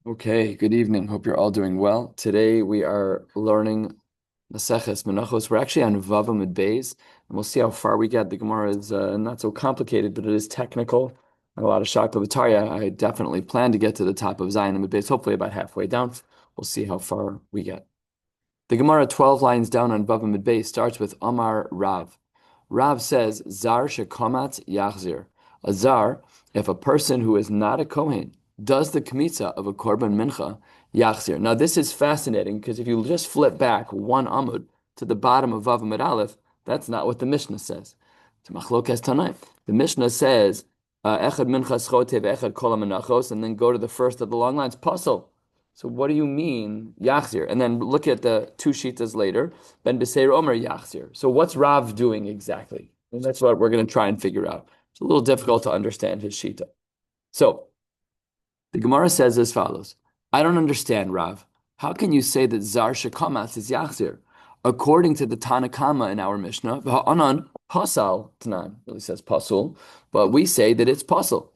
Okay, good evening. Hope you're all doing well. Today we are learning Maseches Menachos. We're actually on Vav Amud Beis, and we'll see how far we get. The Gemara is not so complicated, but it is technical and a lot of Shakla V'Tarya. I definitely plan to get to the top of Zion Amud Beis, hopefully about halfway down. We'll see how far we get. The Gemara 12 lines down on Vav Amud Beis starts with Amar Rav. Rav says, Zar shekomat yachzir. A zar, if a person who is not a Kohen does the kmitza of a korban mincha, yachzir. Now this is fascinating because if you just flip back one amud to the bottom of Vav Amud Aleph, that's not what the Mishnah says. It's Machlokes Tanaim. The Mishnah says, Echad mincha schote ve'echad kol menachos, and then go to the first of the long lines, pasal. So what do you mean, Yachzir? And then look at the two shitas later, Ben Beseir Omer Yachzir. So what's Rav doing exactly? And that's what we're going to try and figure out. It's a little difficult to understand his shita. So the Gemara says as follows. I don't understand, Rav. How can you say that Zar Shekamas is Yachzir? According to the Tanakama in our Mishnah, Anan Pasal Tanan, really says Pasul, but we say that it's Pasul.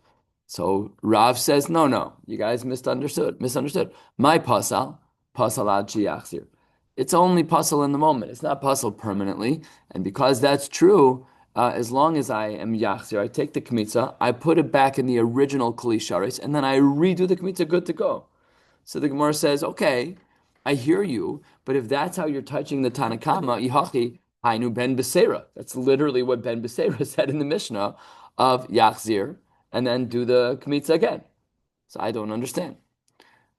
So Rav says, no, you guys misunderstood. My pasal ad shiachzir. It's only pasal in the moment. It's not pasal permanently. And because that's true, as long as I am yachzir, I take the kmitza, I put it back in the original kli sharis, and then I redo the kmitza, good to go. So the Gemara says, okay, I hear you, but if that's how you're touching the Tanakama, ihachi hainu ben besera. That's literally what Ben Besera said in the Mishnah of yachzir, and then do the kmitza again. So I don't understand.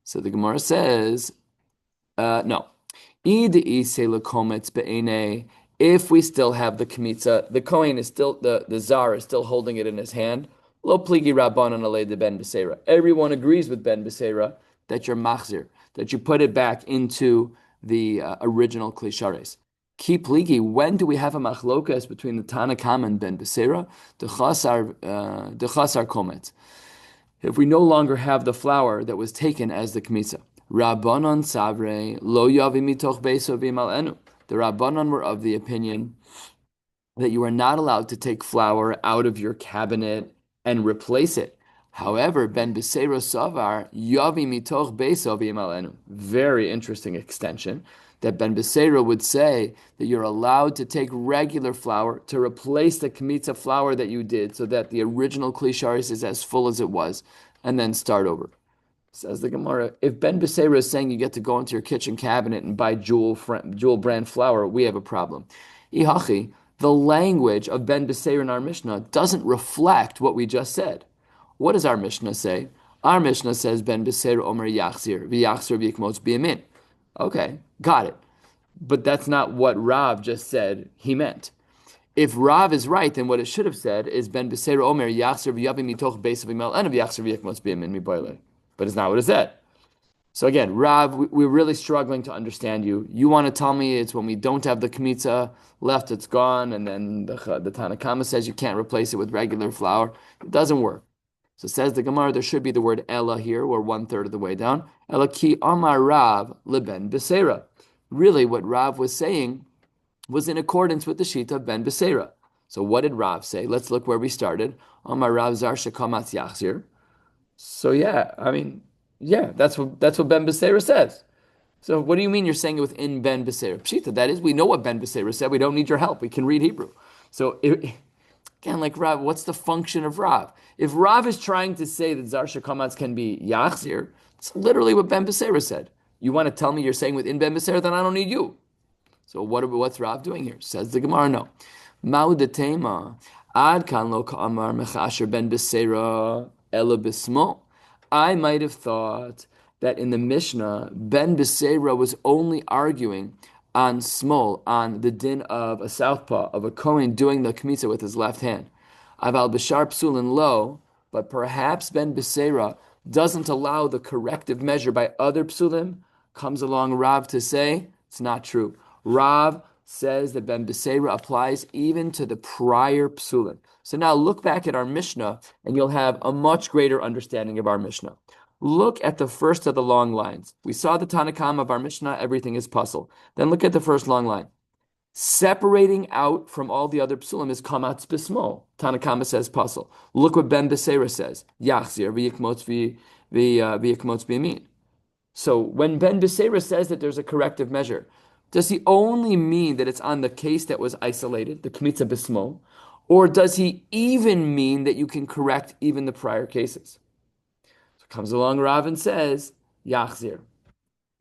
So the Gemara says, no. If we still have the kmitza, the Kohen is still, the Zar is still holding it in his hand. Lo pligi rabbanon alei de Ben Beseira. Everyone agrees with Ben Beseira that you're machzir, that you put it back into the original klishares. Ki pligi, when do we have a machlokas between the Tanakam and Ben Beseira? The chasar komet. If we no longer have the flour that was taken as the kmitza. Rabbanon savre lo yavi mitoch beiso v'imalenu. The Rabbanon were of the opinion that you are not allowed to take flour out of your cabinet and replace it. However, Ben Beseiro Savar Yavi Mitoch Beiso V'imalenu. Very interesting extension. That Ben Beseiro would say that you're allowed to take regular flour to replace the kmitza flour that you did, so that the original klisharis is as full as it was, and then start over. Says the Gemara, if Ben Beseira is saying you get to go into your kitchen cabinet and buy jewel brand flour, we have a problem. Ihachi, the language of Ben Beseir in our Mishnah doesn't reflect what we just said. What does our Mishnah say? Our Mishnah says Ben Beseir Omer Yachzir, v'Yachzir v'Yikmotz B'Yamin. Okay, got it. But that's not what Rav just said he meant. If Rav is right, then what it should have said is Ben Beseir Omer Yachzir v'Yavi Mitoch Beis V'Mal and v'Yachzir v'Yikmotz B'Yamin Miboile. But it's not what it said. So again, Rav, we're really struggling to understand you. You want to tell me it's when we don't have the kmitza left, it's gone, and then the Tanakama says you can't replace it with regular flour. It doesn't work. So says the Gemara, there should be the word Ella here. We're 1/3 of the way down. Ella ki amar Rav leben Beseira. Really, what Rav was saying was in accordance with the Shita of Ben Beseira. So what did Rav say? Let's look where we started. Amar Rav zar shekamatz yachzir. So yeah, that's what Ben Beseira says. So what do you mean you're saying it within Ben Beseira? Pshita, that is, we know what Ben Beseira said. We don't need your help. We can read Hebrew. So again, like Rav, what's the function of Rav? If Rav is trying to say that Zar Shekamatz can be Yachzir, it's literally what Ben Beseira said. You want to tell me you're saying within Ben Beseira, then I don't need you. So what's Rav doing here? Says the Gemara, no. Ma'u detema ad kan lo ka'amar mechasher Ben Beseira ela bismo. I might have thought that in the Mishnah, Ben Beseira was only arguing on smol, on the din of a southpaw, of a Kohen doing the kmitza with his left hand. Aval b'shar psulin lo, but perhaps Ben Beseira doesn't allow the corrective measure by other psulim. Comes along Rav to say, it's not true. Rav says that Ben Beseira applies even to the prior psulim. So now look back at our Mishnah, and you'll have a much greater understanding of our Mishnah. Look at the first of the long lines. We saw the Tanakam of our Mishnah, everything is puzzle. Then look at the first long line. Separating out from all the other psulim is kamatz bismo. Tanakama says puzzle. Look what Ben Beseira says. Yachzir v'yikmotz v'yekmotz b'yamin. So when Ben Beseira says that there's a corrective measure, does he only mean that it's on the case that was isolated, the kmitza bismol, or does he even mean that you can correct even the prior cases? So comes along Rav and says, Yachzir.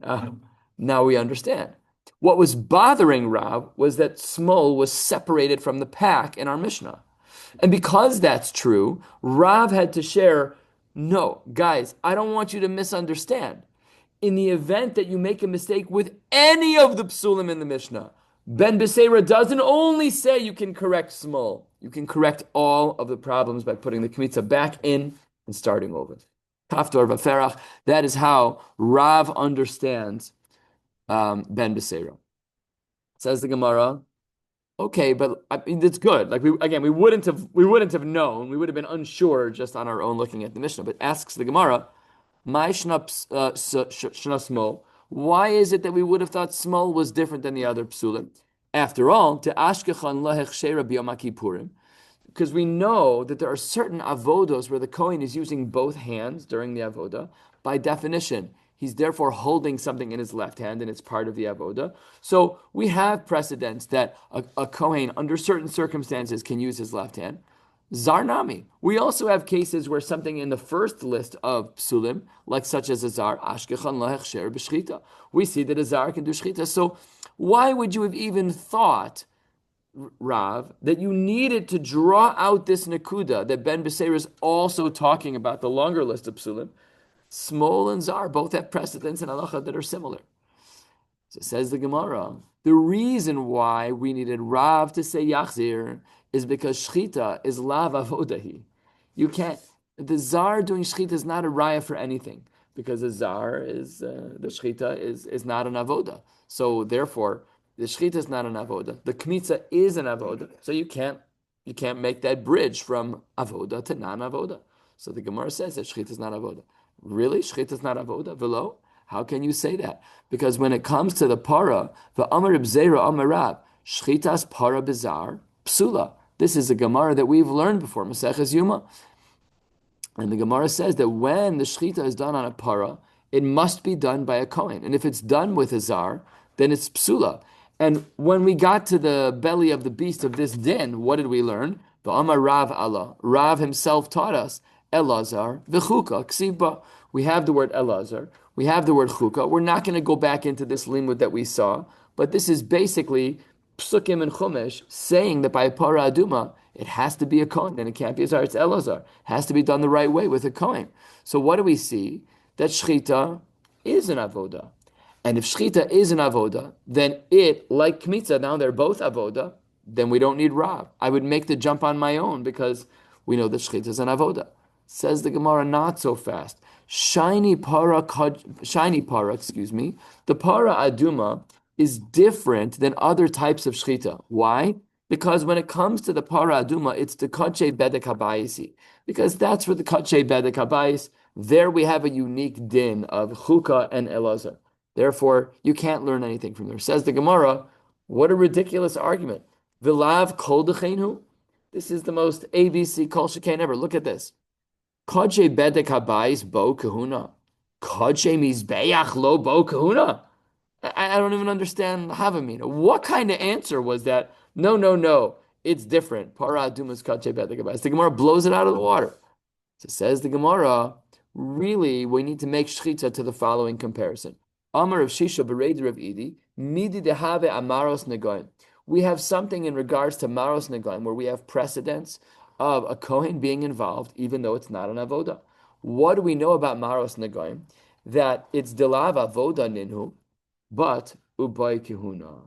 Uh, Now we understand. What was bothering Rav was that smol was separated from the pack in our Mishnah. And because that's true, Rav had to share, no, guys, I don't want you to misunderstand. In the event that you make a mistake with any of the psulim in the Mishnah, Ben Beseira doesn't only say you can correct smol, you can correct all of the problems by putting the kmitza back in and starting over. Kaftor v'ferach, that is how Rav understands Ben Beseira. Says the Gemara, okay, but I mean, it's good. Like we wouldn't have known. We would have been unsure just on our own looking at the Mishnah. But asks the Gemara, my shna smol. Why is it that we would have thought smol was different than the other psulim? After all, to ashkechan lahechshera b'yom kippurim, because we know that there are certain avodos where the Kohen is using both hands during the avoda. By definition, he's therefore holding something in his left hand, and it's part of the avoda. So we have precedents that a Kohen, under certain circumstances, can use his left hand. Zarnami. We also have cases where something in the first list of psulim, like such as a zar, ashkechan lahechsher b'shchita. We see that a zar can do shchita. So why would you have even thought, Rav, that you needed to draw out this nakuda that Ben Beseira is also talking about, the longer list of psulim? Smol and zar both have precedents in halacha that are similar. So says the Gemara, the reason why we needed Rav to say Yachzir is because Shchita is lav avodahi. You can't, the Zar doing Shchita is not a raya for anything, because the Zar is, the Shchita is not an avoda. So therefore, the Shchita is not an avoda. The Kmitza is an avoda. So you can't make that bridge from avoda to non-avoda. So the Gemara says that Shchita is not avoda. Really? Shchita is not avoda? Velo? How can you say that? Because when it comes to the para, the Amar B'Zera Amarab, Shchitas para bizar psula. This is a Gemara that we've learned before, Maseches Yuma. And the Gemara says that when the shchita is done on a para, it must be done by a Kohen. And if it's done with a zar, then it's psula. And when we got to the belly of the beast of this din, what did we learn? The Amar Rav Allah. Rav himself taught us, Elazar, v'chuka, ksiba. We have the word Elazar. We have the word chukah. We're not going to go back into this limud that we saw, but this is basically psukim and chumash saying that by para aduma, it has to be a kohen, and it can't be a zar, it's elazar. It has to be done the right way with a kohen. So what do we see? That shchita is an avoda. And if shchita is an avoda, then it, like kmitza, now they're both avoda, then we don't need Rav. I would make the jump on my own because we know that shchita is an avoda. Says the Gemara, not so fast. Shiny para, the para aduma is different than other types of shchita. Why? Because when it comes to the para aduma, it's the kache bedek habayisi. Because that's for the kache bedek habayis. There we have a unique din of chukah and elazar. Therefore, you can't learn anything from there. Says the Gemara, what a ridiculous argument. Vilav kol dechenu. This is the most ABC kol shekain ever. Look at this. Kodche bedek habayis bo kahuna. Kodche mizbeach lo bo kahuna. I don't even understand Havamina. What kind of answer was that? No. It's different. Para adumas kodche bedek habayis. The Gemara blows it out of the water. So says the Gemara, really, we need to make shchita to the following comparison. Amar of Shisha Bereder of Idi, Midi dehave amaros negoim. We have something in regards to maros negoim where we have precedents of a Kohen being involved, even though it's not an avoda. What do we know about maros negoim? That it's delav avoda ninhu, but ubay kihuna.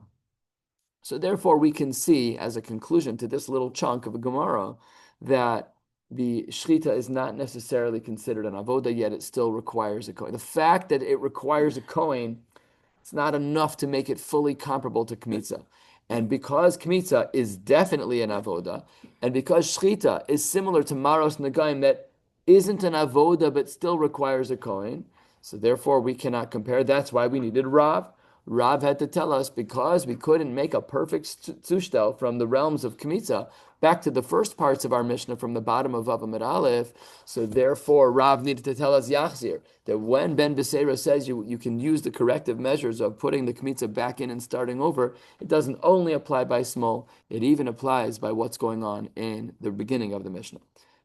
So therefore, we can see as a conclusion to this little chunk of a Gemara that the shchita is not necessarily considered an avoda, yet it still requires a Kohen. The fact that it requires a Kohen, it's not enough to make it fully comparable to kmitza. And because kmitza is definitely an avoda, and because shchita is similar to maros nagaim that isn't an avoda but still requires a Kohen, so therefore we cannot compare. That's why we needed Rav. Rav had to tell us because we couldn't make a perfect zushtel from the realms of Kmitza back to the first parts of our Mishnah from the bottom of Vav Amid Aleph. So therefore, Rav needed to tell us Yachzir, that when Ben Beseira says you can use the corrective measures of putting the Kmitza back in and starting over, it doesn't only apply by small, it even applies by what's going on in the beginning of the Mishnah.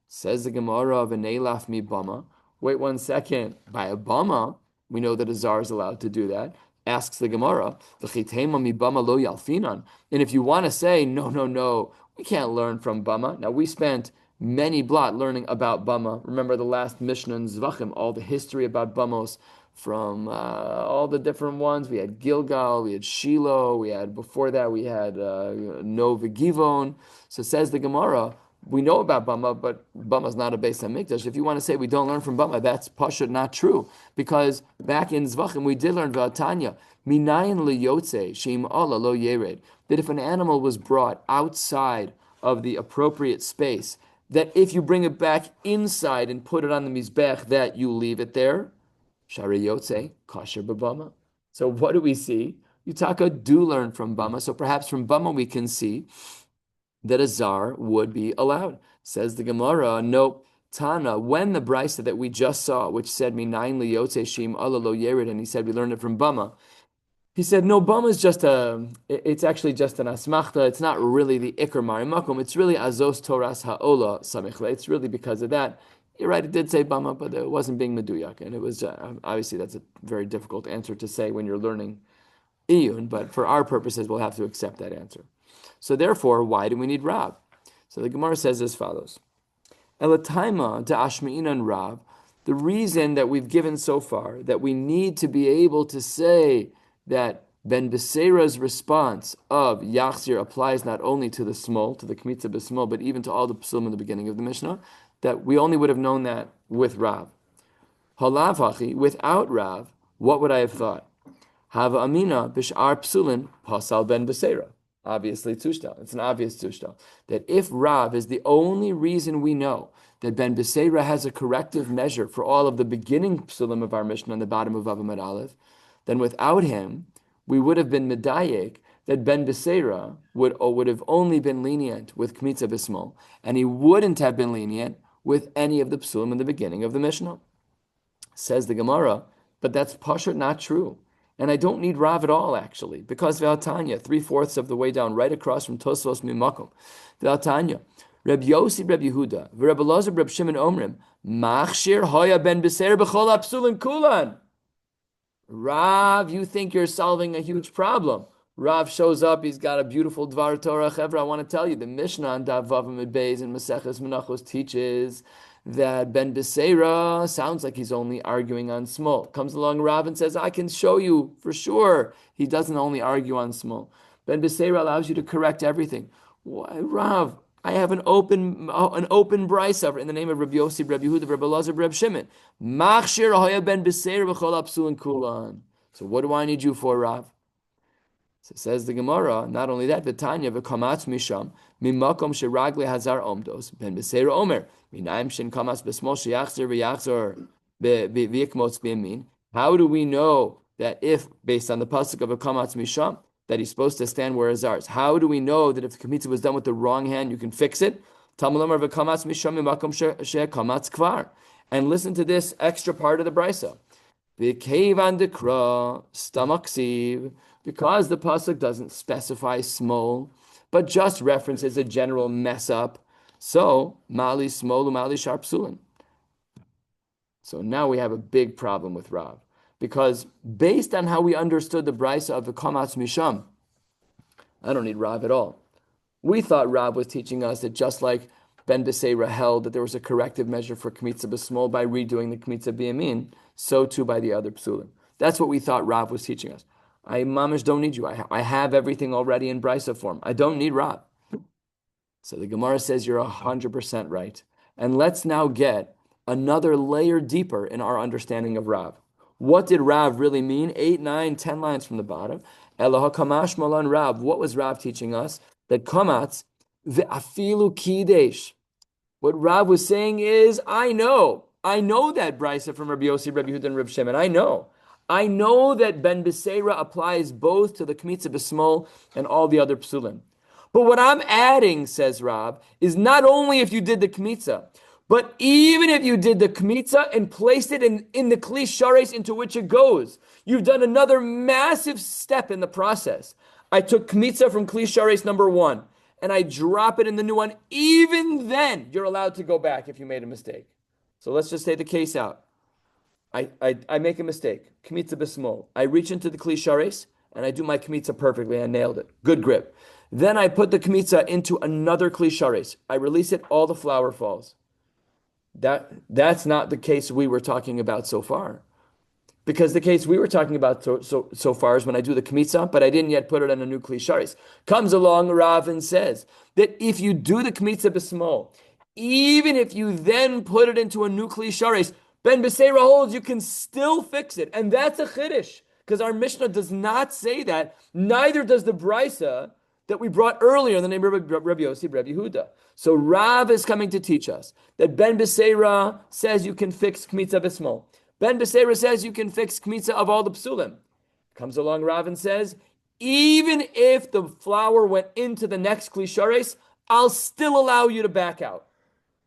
Says the Gemara of V'neilaf mi bama. Wait 1 second. By a bama, we know that a zar is allowed to do that. Asks the Gemara, V'chitema mi bama lo yalfinan. And if you want to say, no, we can't learn from bama. Now, we spent many blot learning about bama. Remember the last Mishnah in Zvachim, all the history about bamos from all the different ones. We had Gilgal, we had Shiloh, before that, we had Nov Givon. So says the Gemara, we know about Bama, but Bama is not a Beis HaMikdash. If you want to say we don't learn from Bama, that's pashut not true. Because back in Zvachim, we did learn V'atanya, Minayin liyotze, Sheim Allah lo yered, that if an animal was brought outside of the appropriate space, that if you bring it back inside and put it on the Mizbech, that you leave it there, Shari yotze, kosher b'Bama. So what do we see? Yutaka do learn from Bama. So perhaps from Bama we can see that a zar would be allowed. Says the Gemara, no, Tana, when the brisa that we just saw, which said, Minayin liyotze shim ala lo yerid, and he said we learned it from Bama, he said, no, Bama is it's actually just an asmachta, it's not really the ikar marimakum, it's really azos toras ha'ola samichle, it's really because of that. You're right, it did say Bama, but it wasn't being meduyak, and it was, obviously that's a very difficult answer to say when you're learning iyun, but for our purposes, we'll have to accept that answer. So therefore, why do we need Rav? So the Gemara says as follows. Elataima to Ashmi'inan Rav, the reason that we've given so far, that we need to be able to say that Ben Beseira's response of Yachzir applies not only to the small, to the Kmitza B'smol, but even to all the Psulim in the beginning of the Mishnah, that we only would have known that with Rav. Halav Hachi, without Rav, what would I have thought? Hava Amina Bish'ar Psulin Pasal Ben Beseira. Obviously, tushtal. It's an obvious tushtal. That if Rav is the only reason we know that Ben Beseira has a corrective measure for all of the beginning psulim of our Mishnah on the bottom of Vav Amid Aleph, then without him, we would have been medayek that Ben Beseira would have only been lenient with Kmitza B'smol, and he wouldn't have been lenient with any of the psulim in the beginning of the Mishnah. Says the Gemara, but that's pashut not true. And I don't need Rav at all, actually, because V'atanya, 3/4 of the way down, right across from Tosfos Mimakom. V'atanya, Reb Yossi, Reb Yehuda, Reb Elazar, Reb Shimon Omrim, Machshir Hoya Ben Beseir B'chol Apsulin Kulan. Rav, you think you're solving a huge problem. Rav shows up, he's got a beautiful Dvar Torah. Chevra, I want to tell you, the Mishnah on Daf Vav Amid Beis and Maseches Menachos teaches that Ben Beseira sounds like he's only arguing on small. Comes along Rav and says, I can show you for sure he doesn't only argue on small. Ben Beseira allows you to correct everything. Why, Rav, I have an open brisa in the name of Rabbi Yossi, Rabbi Yehuda, Rabbi Elazar, Rabbi Shimon. Machshir hoya ben Beseira b'chol apsulin kulan. So what do I need you for, Rav? So says the Gemara, not only that, V'tanya v'kamatz misham, mimakom shiragli hazar omdos, ben Beseira omer, minayim shen kamatz b'smol sheyachzer v'yachzor v'yikmotz b'yamin. How do we know that if, based on the pasuk of a kamatz misham, that he's supposed to stand where his ours? How do we know that if the Kmitza was done with the wrong hand, you can fix it? Talmud v'kamatz misham mimakom shekamatz kvar. And listen to this extra part of the brisa. V'kevan dekra stamaksiv, because the pasuk doesn't specify small, but just references a general mess up. So mali smol mali sharp sulin. So now we have a big problem with Rav, because based on how we understood the brisa of the kamatz misham, I don't need Rav at all. We thought Rav was teaching us that just like Ben Beseira held that there was a corrective measure for Kmitza B'smol by redoing the Kmitza B'yamin, so too by the other psulim. That's what we thought Rav was teaching us. I mamish don't need you. I have everything already in brisa form. I don't need Rav. So the Gemara says you're 100% right. And let's now get another layer deeper in our understanding of Rav. What did Rav really mean? 8, 9, 10 lines from the bottom. Eloha kamash malan Rav. What was Rav teaching us? That kamatz ve'afilu kidesh. What Rav was saying is, I know that brisa from Rabbi Yossi, Rabbi Yehuda, and Rabbi Shimon. I know. I know that Ben Beseira applies both to the Kmitza B'Smol and all the other Psulim. But what I'm adding, says Rab, is not only if you did the Kmitza, but even if you did the Kmitza and placed it in the Kli Shares into which it goes, you've done another massive step in the process. I took Kmitza from Kli Shares number 1, and I drop it in the new one. Even then, you're allowed to go back if you made a mistake. So let's just take the case out. I make a mistake. Kmitza b'smol. I reach into the Kli Shares and I do my kmitza perfectly. I nailed it. Good grip. Then I put the kmitza into another Kli Shares. I release it. All the flour falls. That's not the case we were talking about so far. Because the case we were talking about so far is when I do the kmitza, but I didn't yet put it on a new Kli Shares. Comes along Rav and says that if you do the kmitza b'smol, even if you then put it into a new Kli Shares, Ben Beseira holds you can still fix it. And that's a chiddush, because our Mishnah does not say that. Neither does the Brisa that we brought earlier in the name of Rabbi Yossi, Rabbi Yehuda. So Rav is coming to teach us that Ben Beseira says you can fix Kmitza B'Smol. Ben Beseira says you can fix Kmitza of all the Psulim. Comes along Rav and says, even if the flour went into the next Kli Shares, I'll still allow you to back out.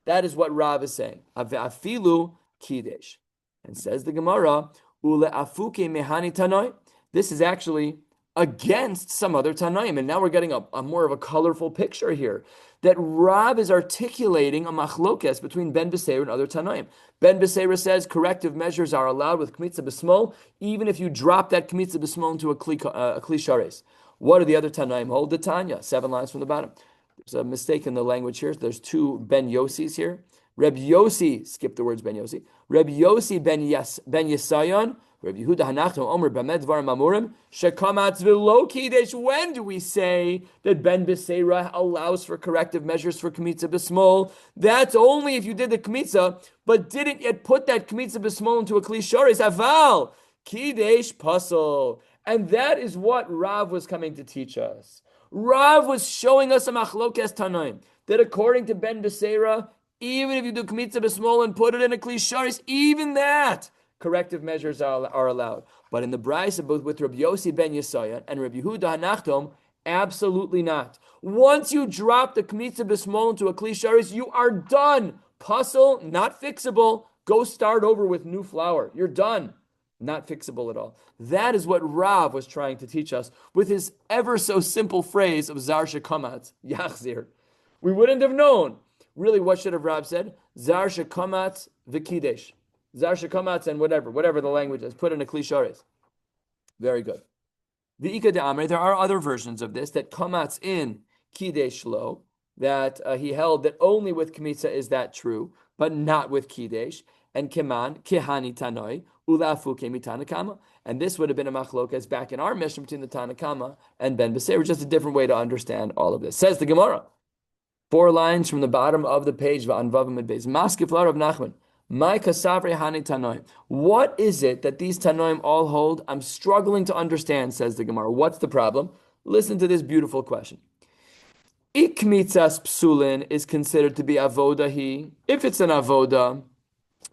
That is what Rav is saying. Afilu Kidesh. And says the Gemara, Ule afuke mehani tanoi. This is actually against some other Tanaim. And now we're getting a more of a colorful picture here. That Rav is articulating a machlokes between Ben Beseira and other Tanaim. Ben Beseira says corrective measures are allowed with Kmitza B'Smol, even if you drop that Kmitza B'Smol into a Kli Shares. What do the other Tanaim hold? The Tanya, 7 lines from the bottom. There's a mistake in the language here. There's 2 Ben Yosis here. Reb Yossi, skip the words Ben Yossi. Reb Yossi ben Yesayon, Reb Yehuda Hanachton Omer Bamed Dvarim Amurim, Shekamatz V'lo Kidesh. When do we say that Ben Beseira allows for corrective measures for Kmitza B'Smol? That's only if you did the Kmitza, but didn't yet put that Kmitza B'Smol into a Kli Shares. Aval, Kidesh Pasol. And that is what Rav was coming to teach us. Rav was showing us a machlokes Tanaim, that according to Ben Beseira, even if you do Kmitza B'Smol and put it in a Kli Shares, even that corrective measures are allowed. But in the Brisa, both with Rabbi Yossi ben Yesayan and Rabbi Yehuda Hanachtom, absolutely not. Once you drop the Kmitza B'Smol into a Kli Shares, you are done. Puzzle, not fixable. Go start over with new flour. You're done. Not fixable at all. That is what Rav was trying to teach us with his ever so simple phrase of Zar Shekamatz, Yachzir. We wouldn't have known. Really, what should have Rab said? Zar shekamatz v'kidesh. Zar shekamatz and whatever the language is. Put in a Kli Shares. Very good. The Ika de Amre, there are other versions of this, that kamatz in kidesh lo, that he held that only with kmitza is that true, but not with kidesh. And keman, kehani tanoi, ulafu kemitanakama. And this would have been a machlokas back in our mission between the Tanakama and Ben Beseira, just a different way to understand all of this. Says the Gemara. 4 lines from the bottom of the page. Maskeflar of Nachman. My kasavre hani tanoim. What is it that these tanoim all hold? I'm struggling to understand, says the Gemara. What's the problem? Listen to this beautiful question. Ikmitzas psulin is considered to be avodahi. If it's an avoda,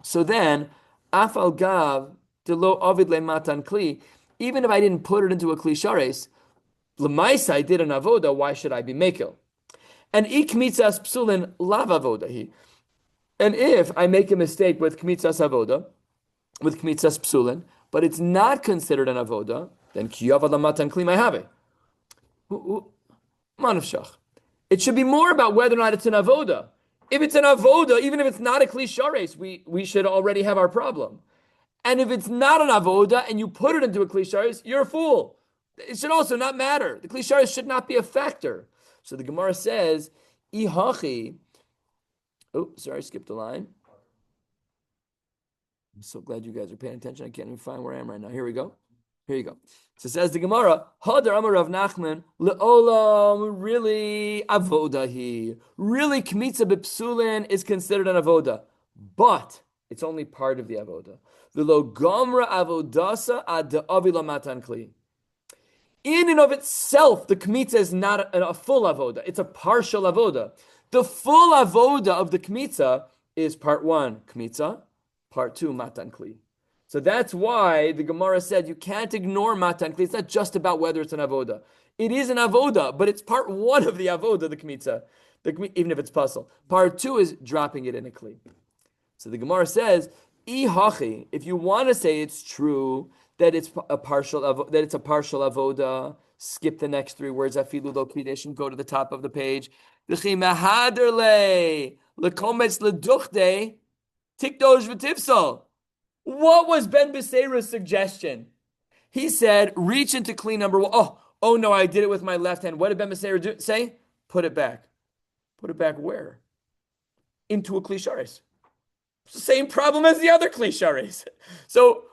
so then afal gav delo ovid le matan kli. Even if I didn't put it into a Kli Shares, l'maisa I did an avoda. Why should I be mekel? And ikmitzas psulin lav avodahi. And if I make a mistake with kmitzas avoda, with kmitzas psulin, but it's not considered an avoda, then kiyavad lamatan kli have manavshach. It should be more about whether or not it's an avoda. If it's an avoda, even if it's not a Kli Shares, we should already have our problem. And if it's not an avoda and you put it into a Kli Shares, you're a fool. It should also not matter. The Kli Shares should not be a factor. So the Gemara says, Ihachi. Oh, sorry, I skipped a line. I'm so glad you guys are paying attention. I can't even find where I am right now. Here we go. Here you go. So it says the Gemara, Hadar Amar Rav Nachman, Le'olam, really avodahi. Really, Kmitza b'psulin is considered an avoda. But it's only part of the avoda. V'lo gomra avodasa ad avila matan kli. In and of itself, the kmitza is not a full avoda. It's a partial avoda. The full avoda of the kmitza is part 1, kmitza, part 2, matan kli. So that's why the Gemara said you can't ignore matan kli. It's not just about whether it's an avoda. It is an avoda, but it's part one of the avoda, the kmitza, even if it's puzzle. Part two is dropping it in a kli. So the Gemara says, "Ihachi." If you want to say it's true that it's a partial avoda, skip the next three words afilu lo kidesh and go to the top of the page. V'chi mahaderle lekometz leduchte tikdosh v'tifsal. What was Ben Beseira's suggestion? He said, reach into kli number one. Oh no, I did it with my left hand. What did Ben Beseira say? Put it back. Put it back where? Into a kli sharis. Same problem as the other kli sharis. So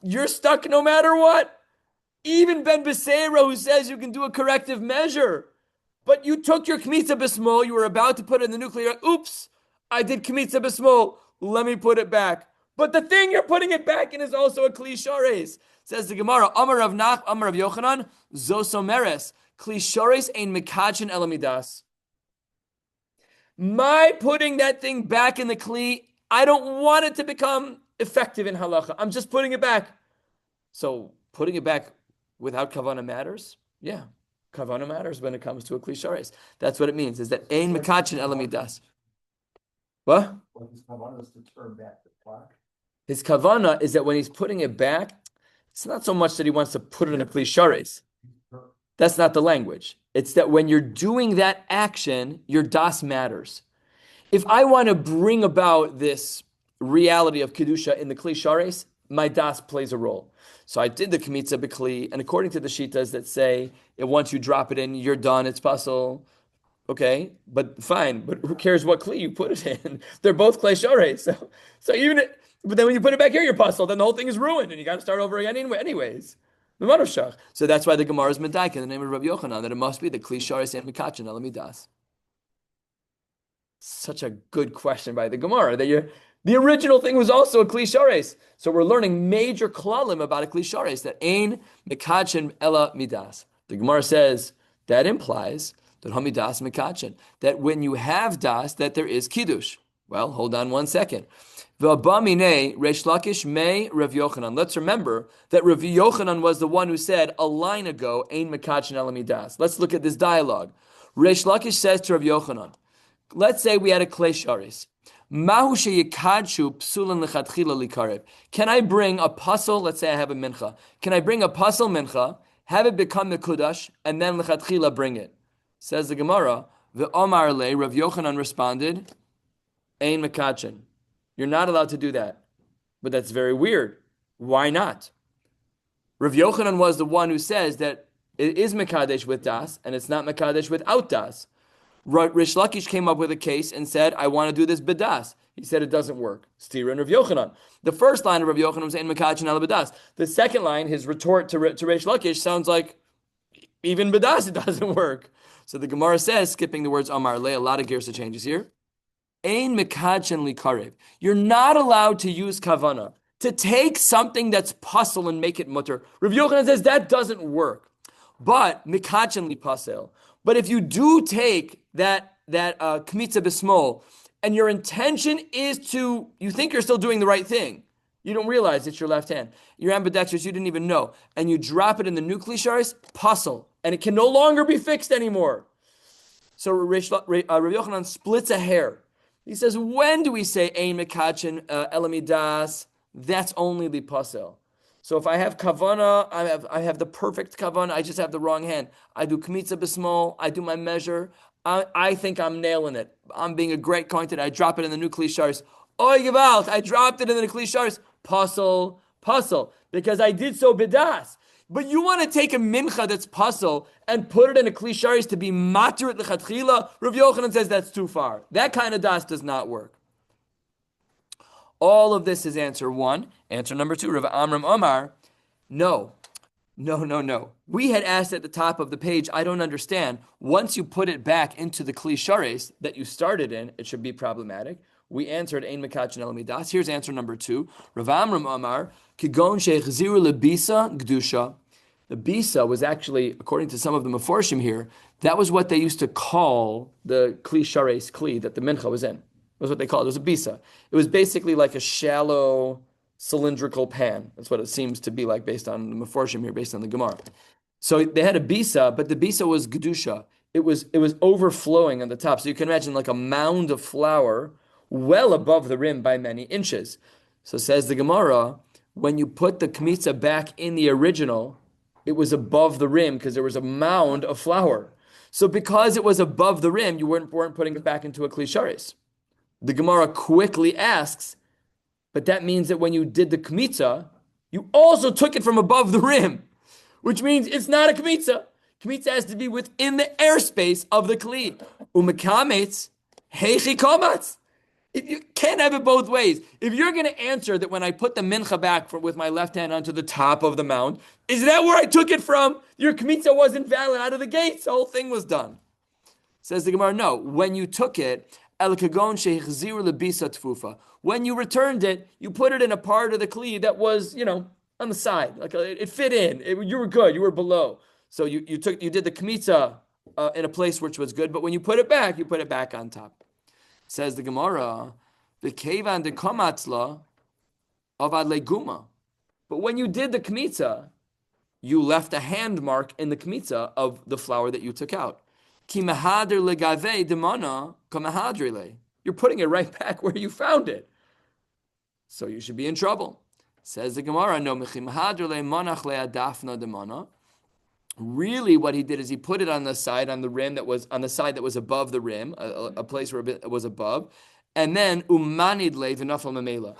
you're stuck no matter what. Even Ben Beseira, who says you can do a corrective measure, but you took your kmitza b'smol, you were about to put it in the nuclear. Oops, I did kmitza b'smol. Let me put it back. But the thing you're putting it back in is also a kli shares. Says the Gemara, Amar Rav Nach, Amar Rav Yochanan, Zosomeres, kli shares ein mekachin elamidas. My putting that thing back in the kli, I don't want it to become effective in halacha. I'm just putting it back. So putting it back without kavana matters? Yeah, kavana matters when it comes to a kli shares. That's what it means, is that ein mekachin elamidas. What? Well, his kavana is to turn back the clock. His kavana is that when he's putting it back, it's not so much that he wants to put it in a kli shares. That's not the language. It's that when you're doing that action, your das matters. If I want to bring about this reality of kedusha in the kli shares, my das plays a role. So I did the kmitza b'kli, and according to the shitas that say once you drop it in, you're done. It's pasul. Okay, but fine. But who cares what kli you put it in? They're both kli shares. But then when you put it back here, you're puzzled. Then the whole thing is ruined, and you got to start over again anyways. So that's why the Gemara is medaik in the name of Rabbi Yochanan, that it must be the kli shares and mikachin elamidas. Such a good question by the Gemara. The original thing was also a kli shares. So we're learning major klalim about a kli shares, that ein mikachin ela midas. The Gemara says that implies that hamidas mikachin, that when you have das, that there is kiddush. Well, hold on one second. Reish Lakish may Rav Yochanan. Let's remember that Rav Yochanan was the one who said a line ago, Ein Mekachin Elamidas. Let's look at this dialogue. Reish Lakish says to Rav Yochanan, let's say we had a klei sharis. Mahu sheyikadshu psulan lechatchila likarev. Can I bring a puzzle? Let's say I have a mincha. Can I bring a puzzle mincha, have it become the kudash, and then lechatchila bring it? Says the Gemara. The Omar le Rav Yochanan responded, Ein Mekachin. You're not allowed to do that. But that's very weird. Why not? Rav Yochanan was the one who says that it is Mekadesh with Das, and it's not Mekadesh without Das. Rish Lakish came up with a case and said, I want to do this bedas. He said it doesn't work. Stira and Rav Yochanan. The first line of Rav Yochanan was Ein Mekachin Ela bedas. The second line, his retort to Rish Lakish, sounds like even bedas it doesn't work. So the Gemara says, skipping the words Amar Le, a lot of girsa changes here. Ein mekachin likarev. You're not allowed to use kavana to take something that's puzzle and make it mutter. Rav Yochanan says that doesn't work. But mekachin lipasel. But if you do take that kmitza b'smol, and your intention is you think you're still doing the right thing. You don't realize it's your left hand. You're ambidextrous, you didn't even know. And you drop it in the nuclear sharis, puzzle. And it can no longer be fixed anymore. So Rav Yochanan splits a hair. He says, when do we say Ein Mekachin Elamidas? That's only the pasel. So if I have kavana, I have the perfect kavana, I just have the wrong hand. I do kmitza b'smol, I do my measure, I think I'm nailing it. I'm being a great kohen today. I drop it in the new kli sharis. Oy gewalt, I dropped it in the kli sharis. Pasel, because I did so bidas. But you want to take a mincha that's puzzle and put it in a kli sharis to be materit lechatchila? Rav Yochanan says that's too far. That kind of das does not work. All of this is answer one. Answer number two, Rav Amram Omar, no. We had asked at the top of the page, I don't understand. Once you put it back into the kli sharis that you started in, it should be problematic. We answered Ein Mekachin Ela midas. Here's answer number two. Rav Amram Amar, Kigon she'echziru lebisa gdusha. The bisa was actually, according to some of the Meforshim here, that was what they used to call the kli shares kli that the mincha was in. That was what they called it. It was a bisa. It was basically like a shallow cylindrical pan. That's what it seems to be like based on the Meforshim here, based on the Gemara. So they had a bisa, but the bisa was gedusha. It was overflowing on the top. So you can imagine like a mound of flour well above the rim by many inches. So says the Gemara, when you put the kmitza back in the original, it was above the rim because there was a mound of flour. So because it was above the rim, you weren't putting it back into a klisharis. The Gemara quickly asks, but that means that when you did the kmitza, you also took it from above the rim, which means it's not a kmitza. Kmitza has to be within the airspace of the kli. Umekametz, heichi komatz. You can't have it both ways. If you're going to answer that when I put the mincha back with my left hand onto the top of the mound, is that where I took it from? Your kmitza wasn't valid out of the gates. The whole thing was done. Says the Gemara, no. When you took it, el kagon sheichziru lebisa tfufa. When you returned it, you put it in a part of the kli that was, on the side. Like it fit in. You were good. You were below. So you did the kmitza in a place which was good, but when you put it back on top. Says the Gemara, the kevan de komatzla avad leguma. But when you did the kmitza, you left a hand mark in the kmitza of the flour that you took out. Ki mahader legave demana kamahadrile. You're putting it right back where you found it. So you should be in trouble. Says the Gemara, no mechi mahadrile manach leadafna demana. Really, what he did is he put it on the side, on the rim that was on the side that was above the rim, a place where it was above, and then umanid le v'nafal mamela.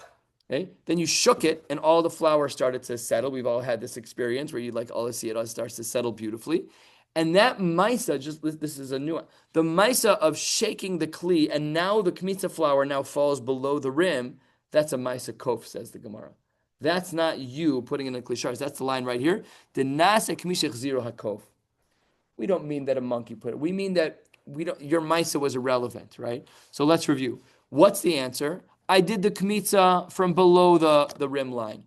Okay, then you shook it, and all the flour started to settle. We've all had this experience where you all see it all starts to settle beautifully, and that maisa, this is a new one. The maisa of shaking the kli, and now the kmitza flour now falls below the rim. That's a maisa kof, says the Gemara. That's not you putting in a klisharis. That's the line right here. The nase kmishich zero hakov. We don't mean that a monkey put it. We mean that your maisa was irrelevant, right? So let's review. What's the answer? I did the kmitza from below the rim line.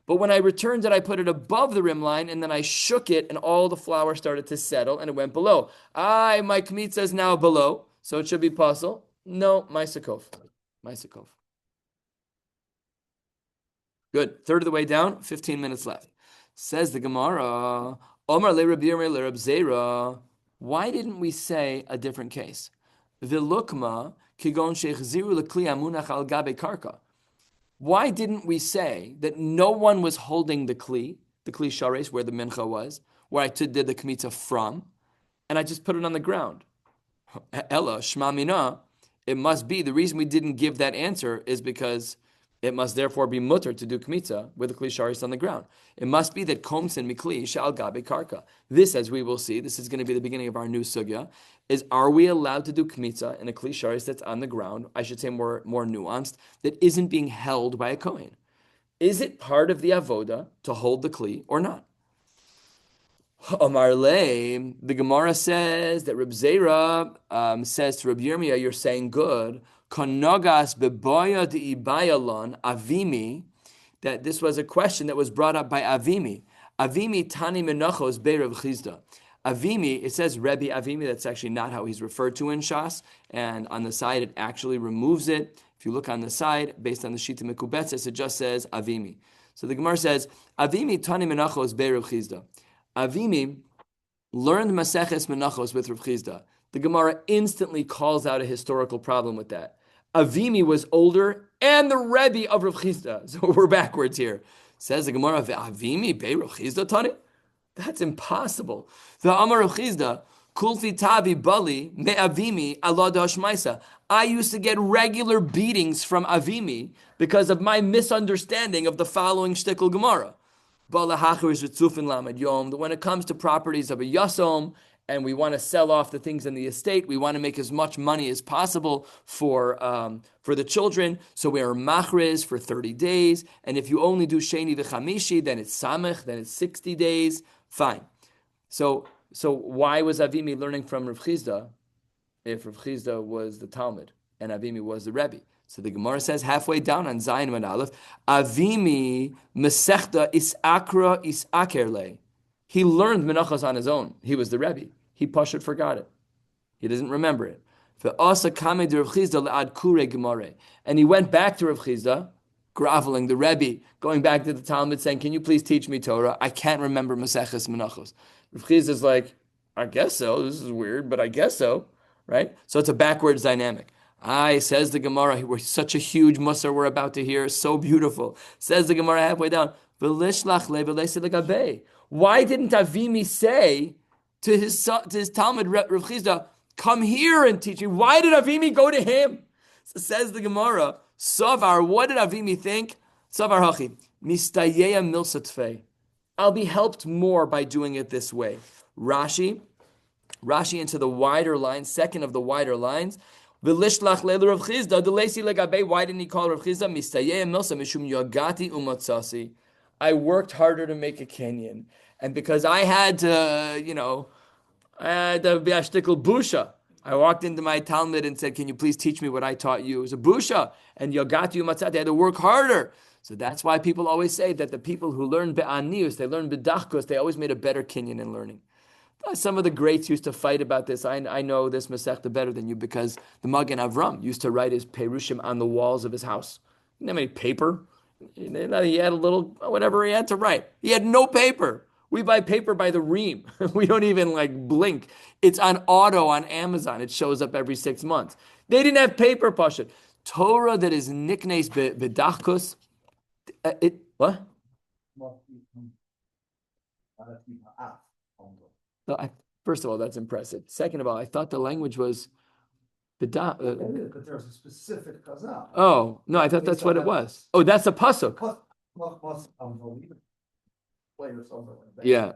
But when I returned it, I put it above the rim line, and then I shook it, and all the flour started to settle, and it went below. My kmitza is now below, so it should be puzzle. No, maisa kov. Maisa kov. Good. Third of the way down, 15 minutes left. Says the Gemara, Omar le Rabbi Yirmiyah le Rab Zera. Why didn't we say a different case? V'lukma kigon sheichziru lekli amunach al gabe karka. Why didn't we say that no one was holding the kli shares, where the mincha was, where I did the kmitza from, and I just put it on the ground? Ella, shma mina, it must be, the reason we didn't give that answer is because it must therefore be mutter to do kmitza with the kli sharis on the ground. It must be that komsin mikli shal gabe karka. This, as we will see, this is going to be the beginning of our new sugya, is are we allowed to do kmitza in a kli sharis that's on the ground, I should say more nuanced, that isn't being held by a kohen? Is it part of the avoda to hold the kli or not? Amar le, the Gemara says that Reb Zera says to Reb Yirmiyah, you're saying good, Konogas beboya d'ibayalon avimi, that this was a question that was brought up by Avimi. Avimi tani Menachos be Reb Chizda. Avimi, it says Rebbe Avimi, that's actually not how he's referred to in Shas, and on the side it actually removes it. If you look on the side, based on the Shita Mekubetzes, it just says Avimi. So the Gemara says, Avimi tani Menachos be Reb Chizda. Avimi learned Maseches Menachos with Reb Chizda. The Gemara instantly calls out a historical problem with that. Avimi was older and the Rebbe of Rav Chisda. So we're backwards here. Says the Gemara, Avimi be Rav Chisda Tani? That's impossible. The Amar Rav Chisda, Kulfi Tavi Bali me Avimi Allah Dashmaisa. I used to get regular beatings from Avimi because of my misunderstanding of the following shtickle Gemara. That when it comes to properties of a yasom, and we want to sell off the things in the estate, we want to make as much money as possible for the children, so we are machriz for 30 days, and if you only do sheni v'chamishi, then it's samech, then it's 60 days, fine. So why was Avimi learning from Rav Chizda if Rav Chizda was the Talmud and Avimi was the Rebbe? So the Gemara says halfway down on Zayin and Aleph, Avimi mesechta isakra isakerle. He learned Menachos on his own. He was the Rebbe. He pashut forgot it. He doesn't remember it. And he went back to Rav Chizda groveling, the Rebbe going back to the Talmud saying, "Can you please teach me Torah? I can't remember Maseches Menachos." Rav Chizda is like, "I guess so. This is weird, but I guess so." Right? So it's a backwards dynamic. Says the Gemara, we're such a huge Musar we're about to hear, so beautiful. Says the Gemara halfway down, "V'lishlach le v'leised legabei." Why didn't Avimi say to his Talmud, Rav Chizda, "Come here and teach me"? Why did Avimi go to him? So says the Gemara, Savar, what did Avimi think? Savar hachi, mistayeya milsatfei. I'll be helped more by doing it this way. Rashi into the wider lines, second of the wider lines. V'lishlach le'el Rav Chizda, d'leisi legabei. Why didn't he call Rav Chizda? Mistayeya milsa mishum yagati umatzasi. I worked harder to make a Kenyan. And because I had to, I had to be a shtickle busha. I walked into my Talmud and said, "Can you please teach me what I taught you?" It was a busha. And yagati umatzati, I had to work harder. So that's why people always say that the people who learn be'anius, they learn bedachkos, they always made a better Kenyan in learning. Some of the greats used to fight about this. I know this Masechta better than you because the Magen Avram used to write his Perushim on the walls of his house. He didn't have any paper. He had a little, whatever he had to write. He had no paper. We buy paper by the ream. We don't even blink. It's on auto on Amazon. It shows up every 6 months. They didn't have paper, Pasha. Torah that is nicknamed bedachkus. What? No, first of all, that's impressive. Second of all, I thought the language was But there's a specific chazal. Oh, no, I thought that's what it was. Oh, that's a pasuk. Yeah.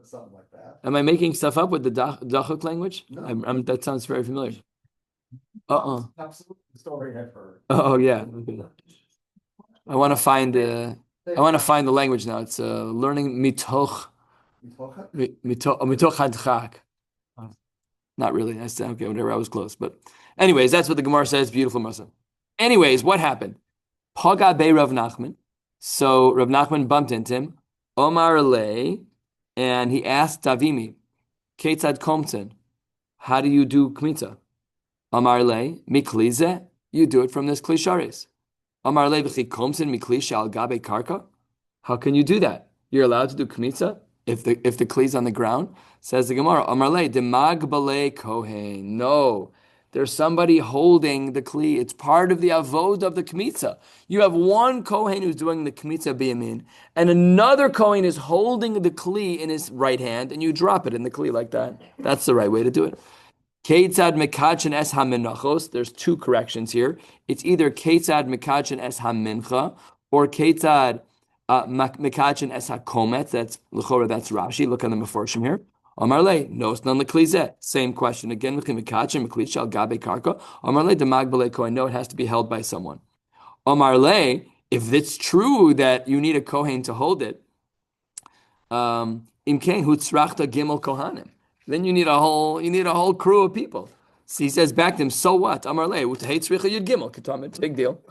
Something like that. Am I making stuff up with the Dachuk language? No. That sounds very familiar. Absolutely, the story I've heard. Oh, yeah. Okay. I want to find the language now. It's learning mitoch hadchak. Not really. That's okay. Whatever. I was close, but anyways, that's what the Gemara says. Beautiful Muslim. Anyways, what happened? Paga be Rav Nachman. So Rav Nachman bumped into him. Omar lei, and he asked Avimi, Ketzad komten, how do you do kmitza? Omar lei miklize, you do it from this klisharis. Omar lei v'chi komten miklisha al gabe karka. How can you do that? You're allowed to do kmitza if the kli is on the ground. Says the Gemara, Omar lei demag bale kohen. No. There's somebody holding the kli. It's part of the avod of the kmitza. You have one kohen who's doing the kmitza biyamin, and another kohen is holding the kli in his right hand, and you drop it in the kli like that. That's the right way to do it. Keitzad mekachin es ha-menachos. There's two corrections here. It's either keitzad mekachin es ha-mincha, or keitzad mekachin es ha-komet. That's l'chora. That's Rashi. Look at the meforshim here. Amar le, nos non leklize. Same question again. Mikachin meklisha al gabe karka. Amar le demag bale kohen. No, it has to be held by someone. Amar le, if it's true that you need a kohen to hold it, imkein hutzrachta gimel kohanim. Then you need a whole crew of people. So he says back to him, so what? Amar le, u'tehitzricha yud gimel. Ketamid, big deal.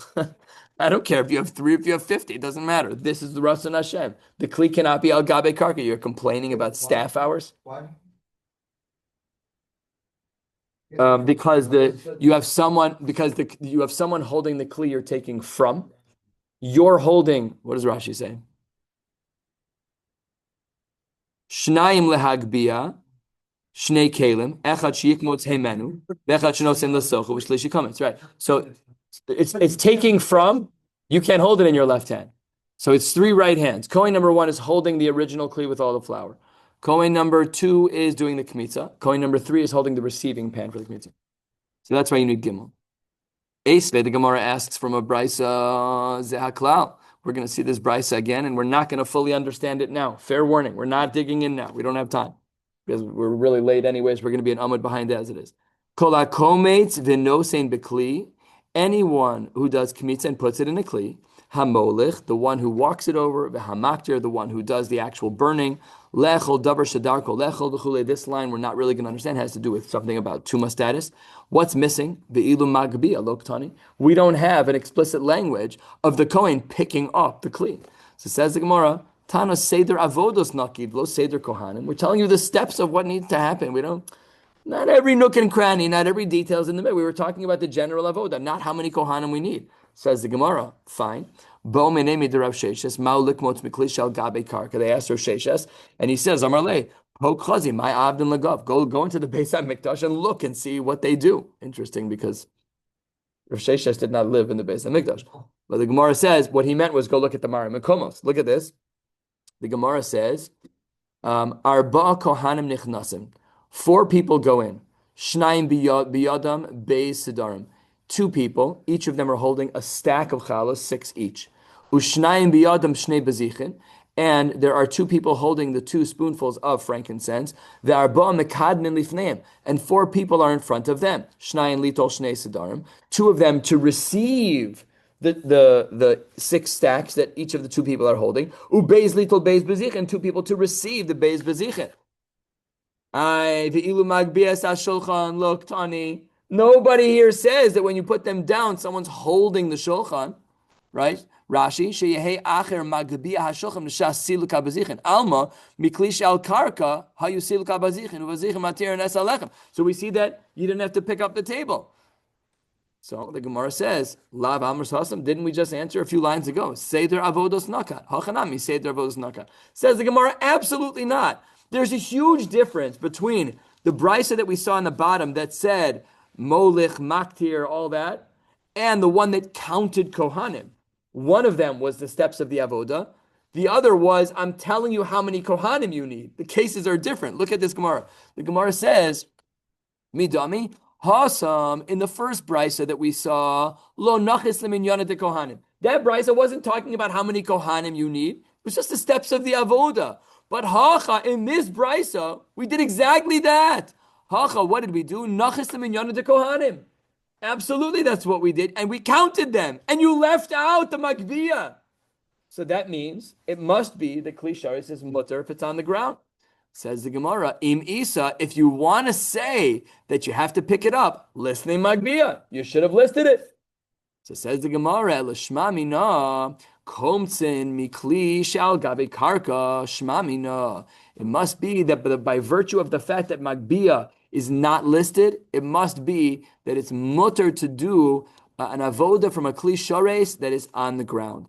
I don't care if you have 3, if you have 50, it doesn't matter. This is the Ratzon Hashem. The kli cannot be al gabe karka. You're complaining about staff hours? Why? Because you have someone holding the kli you're taking from. You're holding, what does Rashi say? Shnayim lehagbia, shnei kelim, echad sheyikmotz heimenu, v'echad shenosim lesocha, v'shlishi kametz. Right. So it's taking from. You can't hold it in your left hand. So it's 3 right hands. Kohen number 1 is holding the original kli with all the flour. Kohen number 2 is doing the kmitza. Kohen number 3 is holding the receiving pan for the kmitza. So that's why you need gimel. Esve, the Gemara asks from a brisa zehaklal. We're going to see this brisa again, and we're not going to fully understand it now. Fair warning, we're not digging in now. We don't have time because we're really late anyways. We're going to be an amud behind as it is. Kol hakometz v'nosein bekli. Anyone who does kmitza and puts it in a kli, hamolich, the one who walks it over, v'hamaktir, the one who does the actual burning, lechol davar shadar kol lechol v'chule. This line we're not really going to understand. It has to do with something about tuma status. What's missing? Ve'ilu magbiya loktani. We don't have an explicit language of the kohen picking up the kli. So says the Gemara, Tana seder avodos nakid lo seder kohanim. We're telling you the steps of what needs to happen. We don't. Not every nook and cranny, not every detail is in the middle. We were talking about the general avoda, not how many kohanim we need. Says the Gemara, fine. Bo menemi de Rav Sheshes, ma'u likmot mikli shel gabe karka. They asked Rav Sheshes, and he says, Amar le, po chazi, my avdin lagav. Go into the Beis HaMikdash and look and see what they do. Interesting, because Rav Sheshes did not live in the Beis HaMikdash. But the Gemara says, what he meant was go look at the Mari Mekomos. Look at this. The Gemara says, Arba kohanim nichnasim. 4 people go in. Shnayim biyadam beis sidarim. 2 people, each of them are holding a stack of chalas, 6 each. Ushnayim biyadam shnei bezichin. And there are 2 people holding the 2 spoonfuls of frankincense. The arba mekadmin lifneim. And 4 people are in front of them. Shnayim litol shnei sidarim. 2 of them to receive the 6 stacks that each of the 2 people are holding. Ubeis little beis bezichin, and 2 people to receive the beis bezichin. Look, Tani. Nobody here says that when you put them down, someone's holding the shulchan, right? Rashi, sheyehei acher magbiya hashulchan nishas siluka bezichin. Alma miklish al karka hayu siluka bezichin uvazichin matir nes alechem. So we see that you didn't have to pick up the table. So the Gemara says, Lav Amr Hasam, didn't we just answer a few lines ago? Seder avodos nakat. Hachanami seder avodos nakat. Says the Gemara, absolutely not. There's a huge difference between the brisa that we saw on the bottom that said molich, maktir, all that, and the one that counted kohanim. One of them was the steps of the avoda. The other was, I'm telling you how many kohanim you need. The cases are different. Look at this Gemara. The Gemara says, midami, Hasam, in the first brisa that we saw, lo nachis leminyana de kohanim. That brisa wasn't talking about how many kohanim you need. It was just the steps of the avoda. But hacha, in this brisa, we did exactly that. Hacha, what did we do? Nachis leminyana de kohanim. Absolutely, that's what we did. And we counted them. And you left out the makbiyah. So that means it must be the kli sharis is mutter if it's on the ground. Says the Gemara, Im Isa, if you want to say that you have to pick it up, listening Magbiyah, you should have listed it. So says the Gemara, L'shma mina, komtsin mikli shal gabe karka, shma mina. It must be that by virtue of the fact that Magbiyah is not listed, it must be that it's mutter to do an avoda from a kli shares that is on the ground.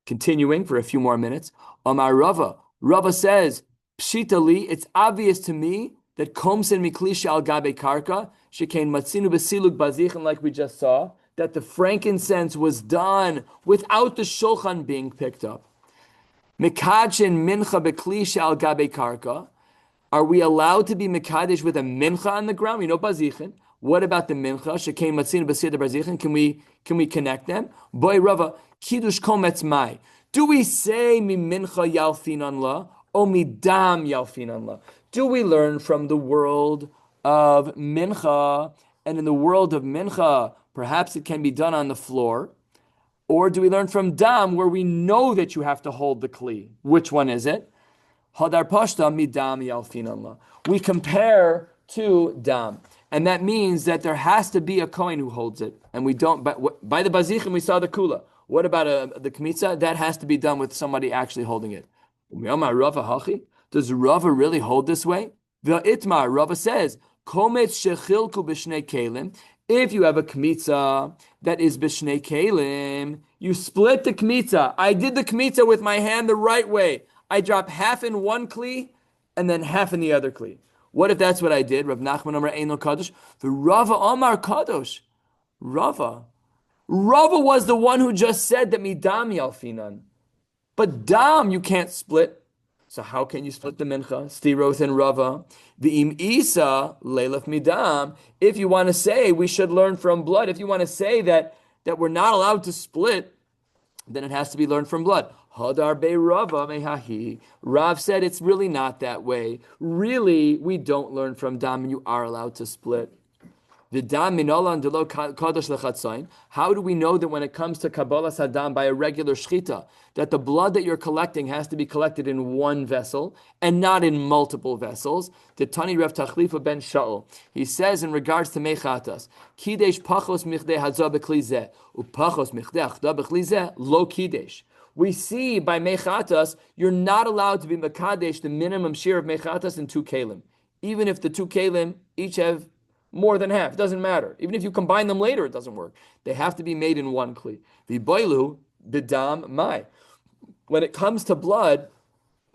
Continuing for a few more minutes, Amar Rava. Rava says, Pshitali, it's obvious to me that komsen miklisha al gabe karka, shekain matzinu besiluk bazichin, like we just saw, that the frankincense was done without the shulchan being picked up. Mikachin mincha beklisha al gabe karka. Are we allowed to be mekadesh with a mincha on the ground? We know bazichin. What about the mincha? Shekain matzinu besidar bazichin. Can we connect them? Boy Rava, kiddush kometz mai. Do we say mi mincha yalfinan la? Omidam yalfinanla. Do we learn from the world of mincha? And in the world of mincha, perhaps it can be done on the floor. Or do we learn from dam, where we know that you have to hold the kli? Which one is it? Hadar pashta midam yalfinanla. We compare to dam. And that means that there has to be a kohen who holds it. And we don't, by the bazichim we saw the kula. What about the kmitza? That has to be done with somebody actually holding it. Does Rava really hold this way? The Itmar, Rava says, if you have a kmitza that is b'shnei kelim, you split the kmitza. I did the kmitza with my hand the right way. I drop half in one kli and then half in the other kli. What if that's what I did? Rav Nachman Amar Eino Kadosh. The Rava Amar Kadosh. Rava was the one who just said that midam yalfinan. But dam you can't split. So how can you split the mincha? Stiroth and Rava. The im isa leilaf midam. If you want to say we should learn from blood, if you want to say that we're not allowed to split, then it has to be learned from blood. Hadar be Rava mehahi. Rav said it's really not that way. Really, we don't learn from dam, and you are allowed to split. How do we know that when it comes to Kabbalas Hadam by a regular shchita, that the blood that you're collecting has to be collected in one vessel and not in multiple vessels? The Tani Rav Tachlifa ben Shaul, he says in regards to Mechatas, Kidesh pachos michdei hazah b'klizeh, upachos michdei achda b'klizeh, lo kidesh. We see by Mechatas, you're not allowed to be Mekadesh, the minimum share of Mechatas in 2 kelim. Even if the 2 kelim each have more than half. It doesn't matter. Even if you combine them later, it doesn't work. They have to be made in one kli. V'boilu b'dam mai. When it comes to blood,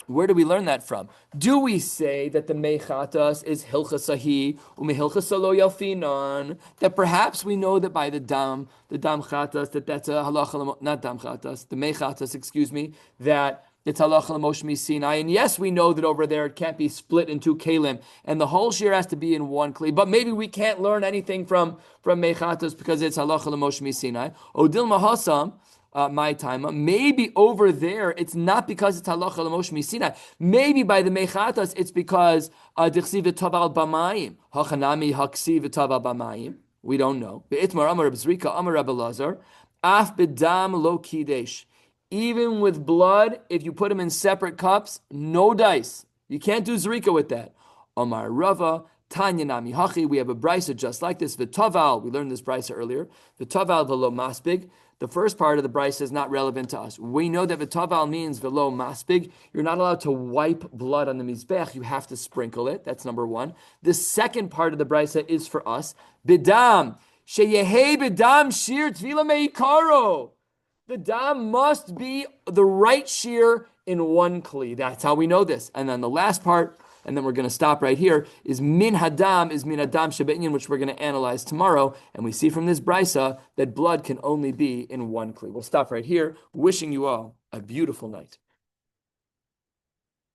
where do we learn that from? Do we say that the mechatas is hilchasahi umehilchasa lo yalfinon? That perhaps we know that by the dam chatas, that's a halacha, not dam chatas, the mechatas, excuse me, that it's halacha l'moshmi Sinai. And yes, we know that over there it can't be split into kalim, and the whole shiur has to be in one kli. But maybe we can't learn anything from mechatas because it's halacha l'moshmi Sinai. Odil mahasam. My time. Maybe over there it's not because it's halacha l'moshe misina. Maybe by the mechatas it's because dichsi v'taval b'mayim hachanami haksi v'taval b'mayim. We don't know. Be'itmar amar Reb Zrika amar Reb Elazar af b'dam lo kidesh. Even with blood, if you put them in separate cups, no dice. You can't do zrika with that. Amar Rava. Tanya nami hachi. We have a brisa just like this. V'taval. We learned this brisa earlier. V'taval v'lo maspig. The first part of the brisa is not relevant to us. We know that v'taval means v'lo maspig. You're not allowed to wipe blood on the mizbech. You have to sprinkle it. That's number one. The second part of the brisa is for us. Bidam. Sheyehei bidam shir tvila meikaro. The dam must be the right shiur in one kli. That's how we know this. And then the last part, and then we're going to stop right here, is min hadam shebeinyan, which we're going to analyze tomorrow. And we see from this brisa that blood can only be in one kli. We'll stop right here, wishing you all a beautiful night.